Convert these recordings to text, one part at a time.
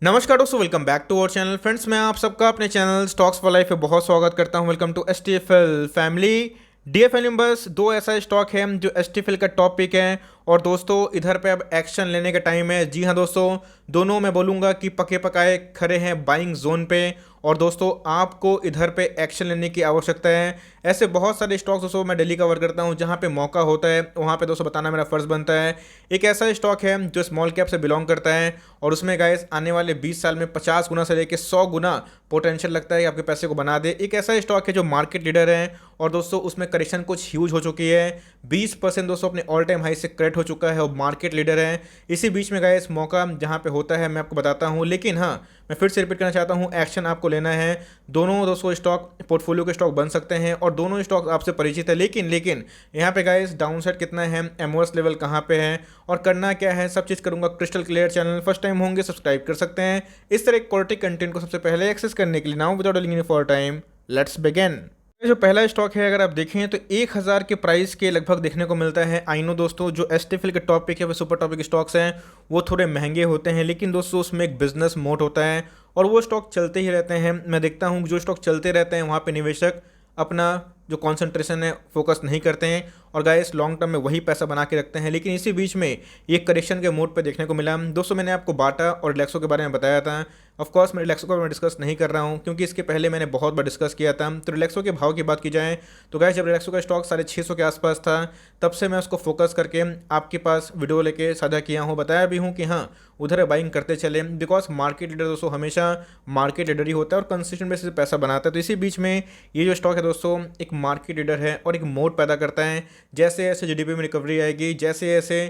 नमस्कार दोस्तों, welcome back to our channel. Friends, मैं आप सबका अपने चैनल स्टॉक्स फॉर लाइफ पे बहुत स्वागत करता हूं। Welcome to STFL family. DFL members, दो ऐसा स्टॉक है जो एसटीएफएल का टॉप पिक है और दोस्तों इधर पे अब एक्शन लेने का टाइम है। जी हां दोस्तों, दोनों मैं बोलूंगा कि पके पकाए खड़े हैं बाइंग जोन पे और दोस्तों आपको इधर पे एक्शन लेने की आवश्यकता है। ऐसे बहुत सारे स्टॉक्स दोस्तों मैं डेली कवर करता हूं, जहां पे मौका होता है वहां पे दोस्तों बताना मेरा फर्ज बनता है। एक ऐसा स्टॉक है जो स्मॉल कैप से बिलोंग करता है और उसमें गाइस आने वाले 20 साल में 50 गुना से लेकर 100 गुना पोटेंशियल लगता है कि आपके पैसे को बना दे। एक ऐसा स्टॉक है जो मार्केट लीडर है और दोस्तों उसमें करेक्शन कुछ ह्यूज हो चुकी है। 20% दोस्तों अपने ऑल टाइम हाई से करेक्ट हो चुका है और मार्केट लीडर है। इसी बीच में गाइस मौका जहां पे होता है मैं आपको बताता हूं, लेकिन हाँ, मैं फिर से रिपीट करना चाहता हूं, एक्शन आपको लेना है। दोनों दोस्तों स्टॉक पोर्टफोलियो के स्टॉक बन सकते हैं और दोनों स्टॉक आपसे परिचित है, लेकिन यहाँ पे गाइस डाउन साइड कितना है, एमओएस लेवल कहाँ पे है और करना क्या है, सब चीज़ करूंगा crystal clear. Channel first time होंगे सब्सक्राइब कर सकते हैं इस तरह क्वालिटी कंटेंट को सबसे पहले एक्सेस करने के लिए। Now without delaying for time, let's begin. जो पहला स्टॉक है, अगर आप देखें तो 1000 के प्राइस के लगभग देखने को मिलता है। आई नो दोस्तों, जो एसटीएफएल के टॉप पिक है वो सुपर टॉपिक स्टॉक्स हैं, वो थोड़े महंगे होते हैं, लेकिन दोस्तों उसमें एक बिजनेस मोड होता है और वो स्टॉक चलते ही रहते हैं। मैं देखता हूँ जो स्टॉक चलते रहते हैं वहाँ पे निवेशक अपना जो कॉन्सेंट्रेशन है फोकस नहीं करते हैं और गाइस लॉन्ग टर्म में वही पैसा बना के रखते हैं। लेकिन इसी बीच में ये करेक्शन के मोड पे देखने को मिला। दोस्तों मैंने आपको बाटा और रिलैक्सो के बारे में बताया था। ऑफ कोर्स मैं रिलैक्सो का मैं डिस्कस नहीं कर रहा हूँ क्योंकि इसके पहले मैंने बहुत बार डिस्कस किया था। तो रिलैक्सो के भाव की बात की जाए तो गाइस जब रिलैक्सो का स्टॉक 650 के आसपास था तब से मैं उसको फोकस करके आपके पास वीडियो लेके साझा किया हूँ, बताया भी हूँ कि हाँ उधर बाइंग करते चले, बिकॉज मार्केट लीडर दोस्तों हमेशा मार्केट लीडर ही होता है और कंसिस्टेंट बेसिस पे पैसा बनाता है। तो इसी बीच में ये जो स्टॉक है दोस्तों एक मार्केट लीडर है और एक मोड पैदा करता है। जैसे जैसे जीडीपी में रिकवरी आएगी, जैसे जैसे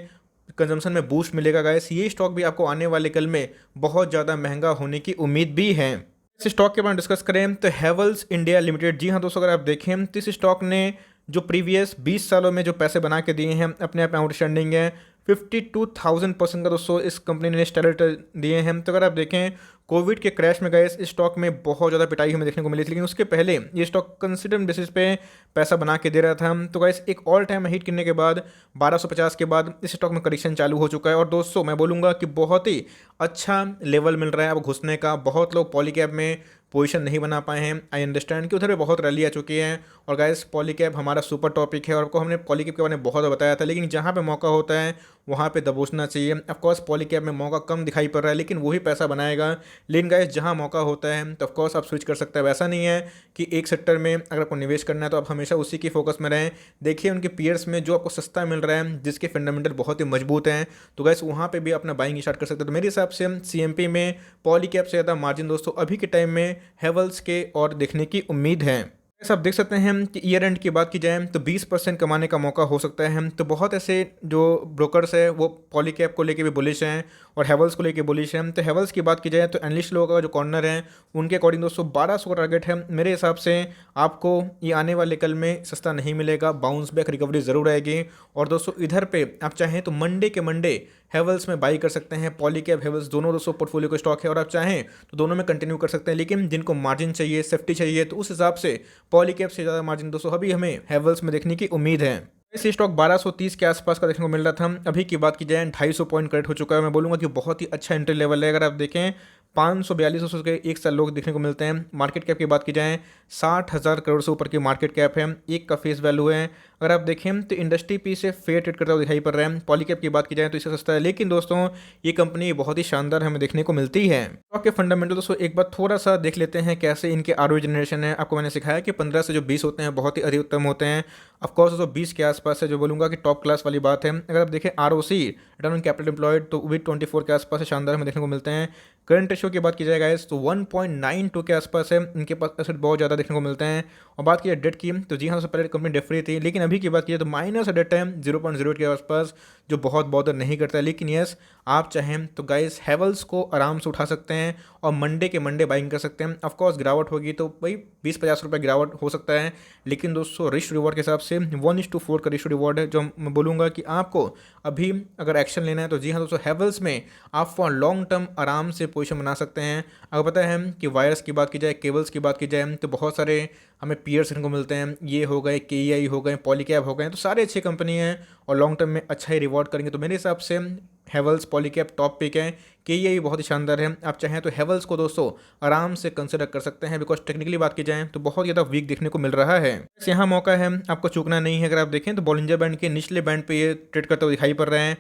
कंजम्पशन में बूस्ट मिलेगा गाइस, ये स्टॉक भी आपको आने वाले कल में बहुत ज़्यादा महंगा होने की उम्मीद भी है। इस स्टॉक के बारे में डिस्कस करें तो हैवेल्स इंडिया लिमिटेड, जी हाँ दोस्तों, अगर आप देखें तो इस स्टॉक ने जो प्रीवियस 20 सालों में जो पैसे बना के दिए हैं अपने आप में आउटस्टैंडिंग है। 52,000% का दोस्तों इस कंपनी ने स्टैंडर्ड दिए हैं। तो अगर आप देखें कोविड के क्रैश में गए इस स्टॉक में बहुत ज़्यादा पिटाई हमें देखने को मिली थी, लेकिन उसके पहले ये स्टॉक कंसिस्टेंट बेसिस पे पैसा बना के दे रहा था। तो गाइस एक ऑल टाइम हिट करने के बाद 1250 के बाद इस स्टॉक में करेक्शन चालू हो चुका है और दोस्तों मैं बोलूँगा कि बहुत ही अच्छा लेवल मिल रहा है अब घुसने का। बहुत लोग पॉलीकैब में पोजीशन नहीं बना पाए हैं। आई अंडरस्टैंड कि उधर भी बहुत रैली आ चुकी है और गाइस पॉलीकैब हमारा सुपर टॉपिक है और आपको हमने पॉलीकैब के बारे में बहुत बताया था, लेकिन जहाँ पे मौका होता है वहाँ पे दबोचना चाहिए। ऑफकोर्स पॉलीकैब में मौका कम दिखाई पड़ रहा है लेकिन वही पैसा बनाएगा। लेकिन गाइस जहाँ मौका होता है तो ऑफकोर्स आप स्विच कर सकते हैं। वैसा नहीं है कि एक सेक्टर में अगर आपको निवेश करना है तो आप हमेशा उसी की फोकस में रहें। देखिए उनके पीयर्स में जो आपको सस्ता मिल रहा है, जिसके फंडामेंटल बहुत ही मजबूत हैं, तो गाइस वहाँ पे भी अपना बाइंग स्टार्ट कर सकते हैं। तो मेरे हिसाब से सीएमपी में पॉलीकैब से ज़्यादा मार्जिन दोस्तों अभी के टाइम में हैवेल्स के और देखने की उम्मीद है। आप देख सकते हैं कि ईयर एंड की बात की जाए तो 20% कमाने का मौका हो सकता है। तो बहुत ऐसे जो ब्रोकर्स है वो पॉलीकैब को लेके भी बुलिश हैं और हैवेल्स को लेके बुलिश हैं। तो हैवेल्स की बात की जाए तो एनालिस्ट लोगों का जो कॉर्नर है उनके अकॉर्डिंग दोस्तों 1200 का टारगेट है। मेरे हिसाब से आपको ये आने वाले कल में सस्ता नहीं मिलेगा, बाउंस बैक रिकवरी ज़रूर आएगी। और दोस्तों इधर पे आप चाहें तो मंडे के मंडे हैवेल्स में बाई कर सकते हैं। पॉलीकैब हैवेल्स दोनों दोस्तों पोर्टफोलियो के स्टॉक है और आप चाहें तो दोनों में कंटिन्यू कर सकते हैं, लेकिन जिनको मार्जिन चाहिए, सेफ्टी चाहिए, तो उस हिसाब से पॉलीकैब से ज़्यादा मार्जिन दोस्तों अभी हमें हैवेल्स में देखने की उम्मीद है। इस स्टॉक 1230 के आसपास का देखने को मिल रहा था। अभी की बात की जाए 250 पॉइंट करेक्ट हो चुका है। मैं बोलूँगा कि बहुत ही अच्छा एंट्री लेवल है। अगर आप देखें 542 के एक साल लोग देखने को मिलते हैं। मार्केट कैप की बात की जाए 60,000 करोड़ से ऊपर की मार्केट कैप है, एक का फेस वैल्यू है। अगर आप देखें तो इंडस्ट्री पी से फेयर ट्रेड करता हुआ दिखाई पड़ रहा है। पॉलीकैब की बात की जाए तो इससे सस्ता है, लेकिन दोस्तों ये कंपनी बहुत ही शानदार हमें देखने को मिलती है। स्टॉक के फंडामेंटल दोस्तों एक बार थोड़ा सा देख लेते हैं कैसे इनके आरओई जनरेशन है। आपको मैंने सिखाया कि 15 से जो 20 होते हैं बहुत ही अति उत्तम होते हैं। ऑफकोर्स दोस्तों 20 के आसपास है जो बोलूँगा कि टॉप क्लास वाली बात है। अगर आप देखें ROC return on capital employed तो भी 24 के आसपास है, शानदार हमें देखने को मिलते हैं। करंट रेशियो की बात की जाए गाइस तो 1.92 के आसपास है। इनके पास एसेट बहुत ज़्यादा देखने को मिलते हैं। और बात की जाए डेट की तो जी हाँ सबसे पहले कंपनी डेट फ्री थी, लेकिन अभी की बात की जाए तो माइनस डेट है 0.08 के आसपास, जो बहुत बॉदर नहीं करता है। लेकिन यस आप चाहें तो गाइस हैवेल्स को आराम से उठा सकते हैं और मंडे के मंडे बाइंग कर सकते हैं। ऑफकोर्स गिरावट होगी तो भाई 20-50 रुपये गिरावट हो सकता है, लेकिन दोस्तों रिस्क रिवॉर्ड के हिसाब से 1:4 का रिस्क रिवॉर्ड है, जो मैं बोलूँगा कि आपको अभी अगर एक्शन लेना है तो जी हाँ दोस्तों हैवेल्स में आप फॉर लॉन्ग टर्म आराम से पोजीशन बना सकते हैं। अगर पता है कि वायर्स की बात की जाए, केबल्स की बात की जाए तो बहुत सारे हमें पीयर्स इनको मिलते हैं। ये हो गए, केईआई हो गए, पॉलीकैब हो गए, तो सारे अच्छी कंपनी हैं और लॉन्ग टर्म में अच्छा ही रिवॉर्ड करेंगे। तो मेरे हिसाब से हेवल्स पॉलीकैब टॉप पिक है कि ये भी बहुत ही शानदार है। आप चाहें तो हेवल्स को दोस्तों आराम से कंसिडर कर सकते हैं, बिकॉज टेक्निकली बात की जाए तो बहुत ज़्यादा वीक देखने को मिल रहा है। यहाँ मौका है, आपको चूकना नहीं है। अगर आप देखें तो बॉलिंजर बैंड के निचले बैंड पे ये ट्रेड करते हुए दिखाई पड़ रहे हैं।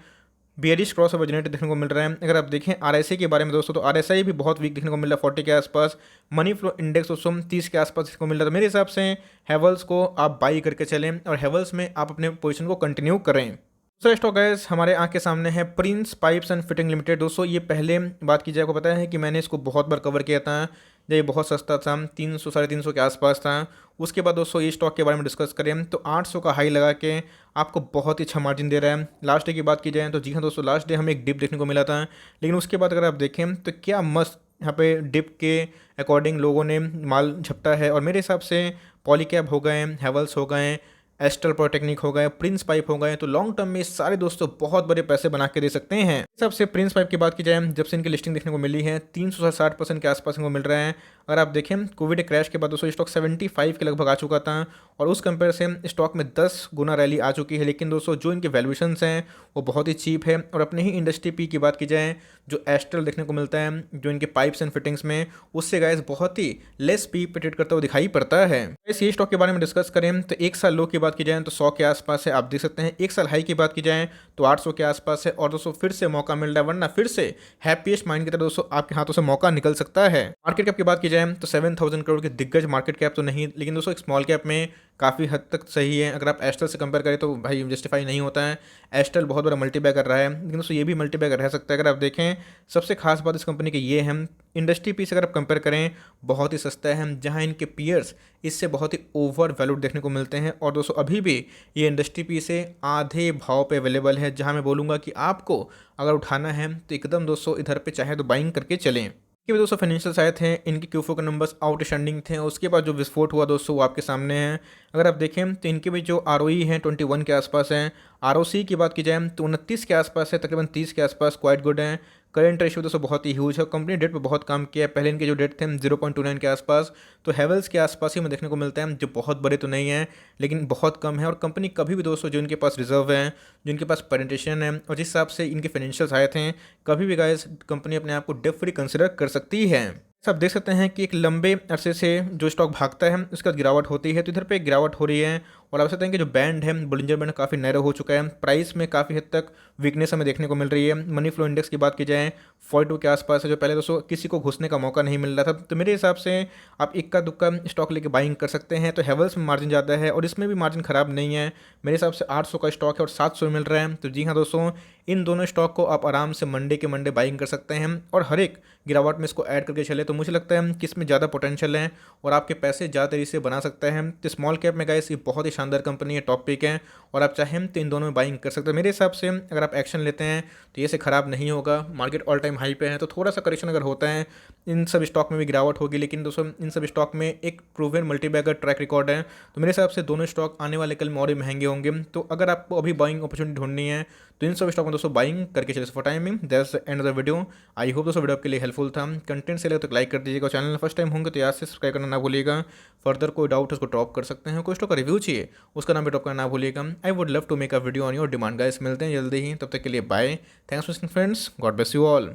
बियरिश क्रॉस ओवर जनरेटर देखने को मिल रहा है। अगर आप देखें आरएसआई के बारे में दोस्तों, तो आरएसआई भी बहुत वीक देखने को मिल रहा है 40 के आसपास। मनी फ्लो इंडेक्स दोस्तों 30 के आसपास देखने को मिल रहा है। तो मेरे हिसाब से हेवल्स को आप बाई करके चलें और हेवल्स में आप अपने पोजीशन को कंटिन्यू करें। दूसरा स्टॉक गाइस हमारे आंख के सामने है Prince pipes and fitting limited. दोस्तों ये पहले बात की जाए, आपको पता है कि मैंने इसको बहुत बार कवर किया था जब ये बहुत सस्ता था, 300 350 के आसपास था। उसके बाद दोस्तों ये स्टॉक के बारे में डिस्कस करें तो 800 का हाई लगा के आपको बहुत ही अच्छा मार्जिन दे रहा है। लास्ट डे की बात की जाए तो जी हाँ दोस्तों, लास्ट डे हमें एक डिप देखने को मिला था, लेकिन उसके बाद अगर आप देखें तो क्या मस्त यहाँ पे डिप के अकॉर्डिंग लोगों ने माल झपटा है। और मेरे हिसाब से पॉलीकैब हो गए, हेवल्स हो गए, एस्ट्रल पॉलिटेक्निक हो गए, प्रिंस पाइप हो गए, तो लॉन्ग टर्म में सारे दोस्तों बहुत बड़े पैसे बना के दे सकते हैं। सबसे प्रिंस पाइप की बात की जाए, जब से इनकी लिस्टिंग देखने को मिली है 360% के आसपास इनको मिल रहा है। अगर आप देखें कोविड क्रैश के बाद दोस्तों स्टॉक 75 के लगभग आ चुका था और उस कंपेयर से स्टॉक में 10 गुना रैली आ चुकी है। लेकिन दोस्तों जो इनके वैल्यूएशंस हैं वो बहुत ही चीप है। और अपने ही इंडस्ट्री पी की बात की जाए, जो एस्ट्रल देखने को मिलता है जो इनके पाइप्स एंड फिटिंग्स में, उससे गाइस बहुत ही लेस पी पे ट्रेड करता हुआ दिखाई पड़ता है। इस स्टॉक के बारे में डिस्कस करें तो एक साल लो की बात की जाए तो 100 के आसपास है, आप देख सकते हैं। एक साल हाई की बात की जाए तो 800 के आसपास है। और दोस्तों फिर से मौका मिल रहा है, वरना फिर से हैप्पीएस्ट माइंड की तरह दोस्तों आपके हाथों से मौका निकल सकता है। मार्केट कैप की बात की जाए तो 7000 करोड़ की दिग्गज मार्केट कैप तो नहीं, लेकिन दोस्तों एक स्मॉल कैप में काफ़ी हद तक सही है। अगर आप एस्ट्रल से कंपेयर करें तो भाई जस्टिफाई नहीं होता है। एस्ट्रल बहुत बड़ा मल्टीबैग कर रहा है, लेकिन दोस्तों ये भी मल्टीबैग रह सकता है। अगर आप देखें सबसे खास बात इस कंपनी की ये है, इंडस्ट्री पी से अगर आप कंपेयर करें बहुत ही सस्ता है, जहां इनके पीयर्स इससे बहुत ही ओवर वैल्यूड देखने को मिलते हैं। और दोस्तों अभी भी ये इंडस्ट्री पी से आधे भाव पे अवेलेबल है, जहां मैं बोलूँगा कि आपको अगर उठाना है तो एकदम दोस्तों इधर पे चाहे तो बाइंग करके चलें। कि भी दोस्तों फाइनेंशियल आए थे, इनके Q4 के नंबर्स आउटस्टैंडिंग थे। उसके बाद जो विस्फोट हुआ दोस्तों वो आपके सामने है। अगर आप देखें तो इनके भी जो ROE है 21 के आसपास है। ROC की बात की जाए तो 29 के आसपास है, तकरीबन 30 के आसपास, क्वाइट गुड है। करेंट रेशियो दोस्तों बहुत ही ह्यूज है। कंपनी डेट पे बहुत काम किया है। पहले इनके जो डेट थे 0.29 के आसपास, तो हेवल्स के आसपास ही हमें देखने को मिलता है, जो बहुत बड़े तो नहीं है लेकिन बहुत कम है। और कंपनी कभी भी दोस्तों जो इनके पास रिजर्व है, जो इनके पास प्रेजेंटेशन है और जिस हिसाब से इनके फाइनेंशियल्स आए थे, कभी भी गाइस कंपनी अपने आप को डेट फ्री कंसिडर कर सकती है। सब देख सकते हैं कि एक लंबे अरसे से जो स्टॉक भागता है उसके बाद गिरावट होती है, तो इधर पे एक गिरावट हो रही है। और आप सकते हैं कि जो बैंड है बोलिंजर बैंड काफ़ी नैरो हो चुका है। प्राइस में काफ़ी हद तक वीकनेस हमें देखने को मिल रही है। मनी फ्लो इंडेक्स की बात की जाए 42 के आसपास है, जो पहले दोस्तों किसी को घुसने का मौका नहीं मिल रहा था। तो मेरे हिसाब से आप इक्का दुक्का स्टॉक लेके बाइंग कर सकते हैं। तो हेवल्स में मार्जिन ज़्यादा है और इसमें भी मार्जिन ख़राब नहीं है। मेरे हिसाब से 800 का स्टॉक है और 700 मिल रहा है। तो जी हाँ दोस्तों, इन दोनों स्टॉक को आप आराम से मंडे के मंडे बाइंग कर सकते हैं और हर एक गिरावट में इसको ऐड करके चले। तो मुझे लगता है कि इसमें ज़्यादा पोटेंशियल है और आपके पैसे ज़्यादा तरीके से बना सकता है। तो स्मॉल कैप में गाइस ये बहुत ही शानदार कंपनी है, टॉप पिक है और आप चाहें तो इन दोनों में बाइंग कर सकते हैं। मेरे हिसाब से अगर आप एक्शन लेते हैं तो ये से ख़राब नहीं होगा। मार्केट ऑल टाइम हाई पे है, तो थोड़ा सा करेक्शन अगर होता है इन सब स्टॉक में भी गिरावट होगी, लेकिन दोस्तों इन सब स्टॉक में एक प्रूवन मल्टीबैगर ट्रैक रिकॉर्ड है। तो मेरे हिसाब से दोनों स्टॉक आने वाले कल में और ही महंगे होंगे। तो अगर आपको अभी बाइंग अपॉर्चुनिटी ढूंढनी है तो इन सब स्टॉक में दोस्तों बाइंग करके चले। For timing that's end of the video. I hope दोस्तों वीडियो आपके लिए हेल्पफुल था। कंटेंट से लगे तो लाइक कर दीजिएगा। चैनल फर्स्ट टाइम होंगे तो याद से सब्सक्राइब करना ना भूलिएगा। फर्दर कोई डाउट उसको ड्रॉप कर सकते हैं। कोई स्टॉक का रिव्यू चाहिए उसका नाम भी ड्रॉप करना ना भूलिएगा। I would love to make a video on your demand guys. मिलते हैं जल्दी ही, तब तक के लिए bye. Thanks for watching friends, God bless you all.